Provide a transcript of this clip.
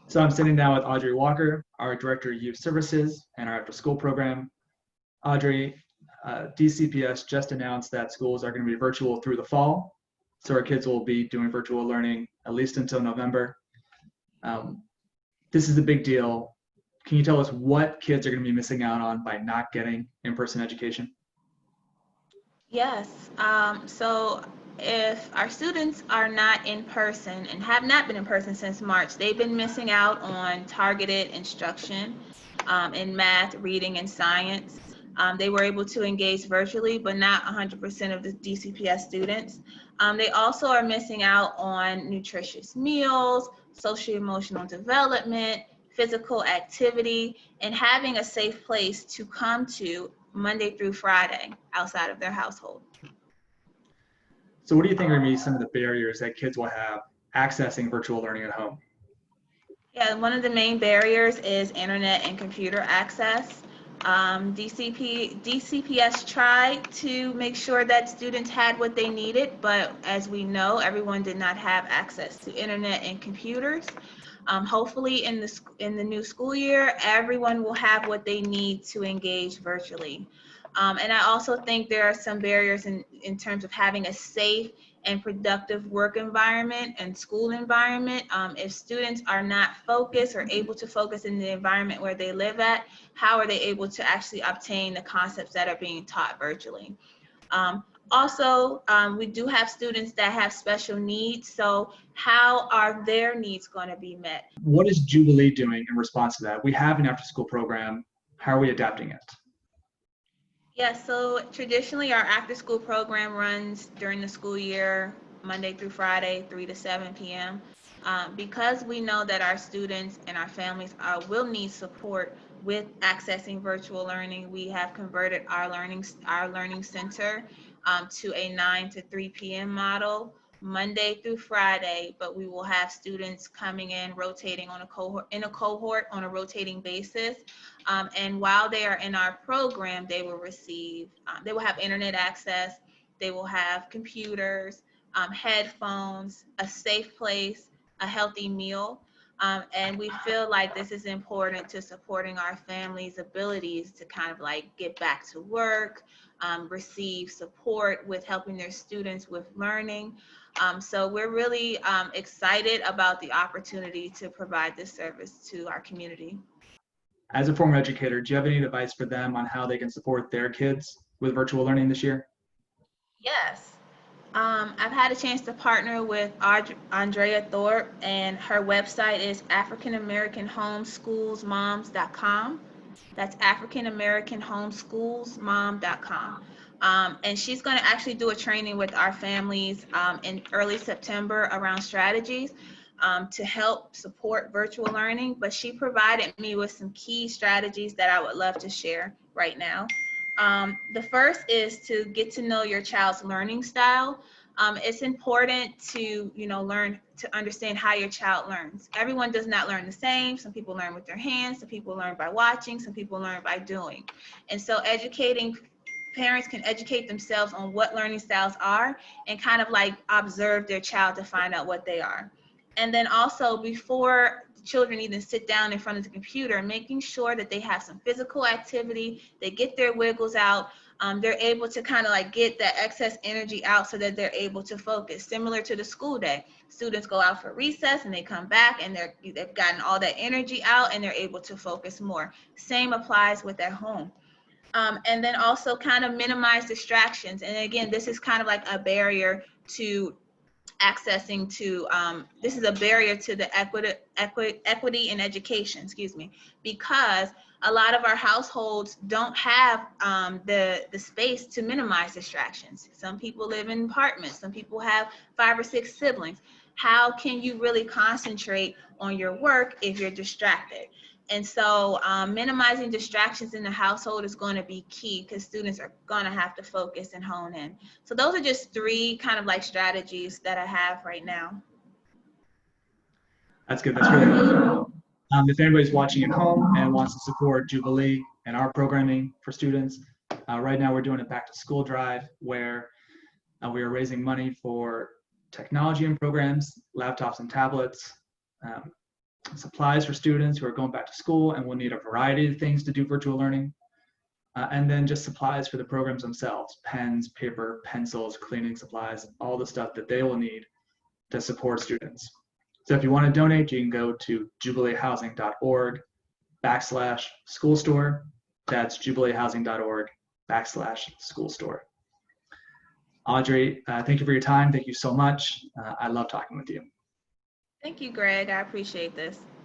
So I'm sitting down with Audrey Walker, our Director of Youth Services and our After School program. Audrey, DCPS just announced that schools are going to be virtual through the fall. So our kids will be doing virtual learning at least until November. This is a big deal. Can you tell us what kids are going to be missing out on by not getting in-person education? Yes. So if our students are not in person and have not been in person since March, they've been missing out on targeted instruction in math, reading, and science. They were able to engage virtually, but not 100% of the DCPS students. They also are missing out on nutritious meals, social emotional development, physical activity, and having a safe place to come to Monday through Friday outside of their household. So what do you think are going to be some of the barriers that kids will have accessing virtual learning at home? Yeah, one of the main barriers is internet and computer access. DCPS tried to make sure that students had what they needed, but as we know, everyone did not have access to internet and computers. Hopefully in the new school year, everyone will have what they need to engage virtually. And I also think there are some barriers in terms of having a safe and productive work environment and school environment. If students are not focused or able to focus in the environment where they live at, how are they able to actually obtain the concepts that are being taught virtually? Also, we do have students that have special needs. So how are their needs going to be met? What is Jubilee doing in response to that? We have an after-school program. How are we adapting it? Yeah, so traditionally our after-school program runs during the school year, Monday through Friday, 3 to 7 p.m. Because we know that our students and our families will need support with accessing virtual learning, we have converted our learning center to a 9 to 3 p.m. model, Monday through Friday, but we will have students coming in, rotating on a cohort on a rotating basis. And while they are in our program, they will have internet access, they will have computers, headphones, a safe place, a healthy meal. And we feel like this is important to supporting our families' abilities to kind of like get back to work, receive support with helping their students with learning. So we're really excited about the opportunity to provide this service to our community. As a former educator, do you have any advice for them on how they can support their kids with virtual learning this year? Yes. I've had a chance to partner with Andrea Thorpe, and her website is AfricanAmericanHomeschoolsMoms.com. That's AfricanAmericanHomeschoolsMom.com. And she's going to actually do a training with our families in early September around strategies to help support virtual learning. But she provided me with some key strategies that I would love to share right now. The first is to get to know your child's learning style. It's important to, learn to understand how your child learns. Everyone does not learn the same. Some people learn with their hands, some people learn by watching, some people learn by doing. And so parents can educate themselves on what learning styles are and kind of like observe their child to find out what they are. And then also before children even sit down in front of the computer, making sure that they have some physical activity, they get their wiggles out, they're able to kind of like get that excess energy out so that they're able to focus. Similar to the school day, students go out for recess and they come back and they've gotten all that energy out and they're able to focus more. Same applies with at home. And then also kind of minimize distractions. And again, this is kind of like a barrier to accessing to this is a barrier to the equity in education, because a lot of our households don't have the space to minimize distractions. Some people live in apartments, some people have 5 or 6 siblings. How can you really concentrate on your work if you're distracted? And so minimizing distractions in the household is going to be key because students are going to have to focus and hone in. So those are just 3 kind of like strategies that I have right now. That's good. That's really helpful. If anybody's watching at home and wants to support Jubilee and our programming for students, right now we're doing a back to school drive where we are raising money for technology and programs, laptops and tablets. supplies for students who are going back to school and will need a variety of things to do virtual learning. And then just supplies for the programs themselves, pens, paper, pencils, cleaning supplies, all the stuff that they will need to support students. So if you want to donate, you can go to jubileehousing.org/school store. That's jubileehousing.org/school store. Audrey, thank you for your time. Thank you so much. I love talking with you. Thank you, Greg. I appreciate this.